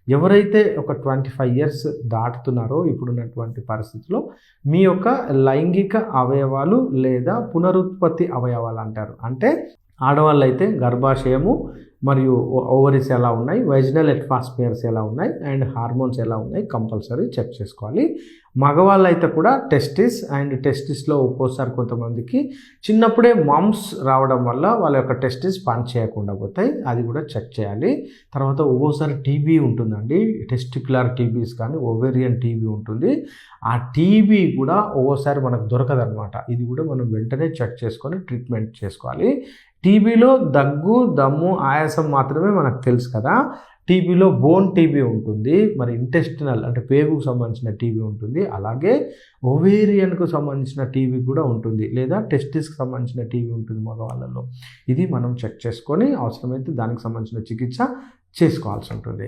ఎవరైతే ఒక 25 ఇయర్స్ దాటుతున్నారో ఇప్పుడున్నటువంటి పరిస్థితిలో మీ యొక్క లైంగిక అవయవాలు లేదా పునరుత్పత్తి అవయవాలు అంటారు. అంటే ఆడవాళ్ళైతే గర్భాశయము మరియు ఓవరీస్ ఎలా ఉన్నాయి, వైజినల్ అట్మాస్ఫియర్స్ ఎలా ఉన్నాయి అండ్ హార్మోన్స్ ఎలా ఉన్నాయి కంపల్సరీ చెక్ చేసుకోవాలి. మగవాళ్ళైతే కూడా టెస్టిస్లో ఒక్కోసారి కొంతమందికి చిన్నప్పుడే మమ్స్ రావడం వల్ల వాళ్ళ యొక్క టెస్టిస్ పని చేయకుండా పోతాయి, అది కూడా చెక్ చేయాలి. తర్వాత ఒక్కోసారి టీబీ ఉంటుందండి, టెస్టిక్యులర్ టీబీస్ కానీ ఓవేరియన్ టీబీ ఉంటుంది. ఆ టీబీ కూడా ఒక్కోసారి మనకు దొరకదనమాట. ఇది కూడా మనం వెంటనే చెక్ చేసుకొని ట్రీట్మెంట్ చేసుకోవాలి. టీబీలో దగ్గు, దమ్ము, ఆయాసం మాత్రమే మనకు తెలుసు కదా. టీబీలో బోన్ టీబీ ఉంటుంది, మరి ఇంటెస్టినల్ అంటే పేగుకు సంబంధించిన టీబీ ఉంటుంది, అలాగే ఓవేరియన్కు సంబంధించిన టీబీ కూడా ఉంటుంది, లేదా టెస్టిస్కి సంబంధించిన టీబీ ఉంటుంది మగవాళ్ళలో. ఇది మనం చెక్ చేసుకొని అవసరమైతే దానికి సంబంధించిన చికిత్స చేసుకోవాల్సి ఉంటుంది.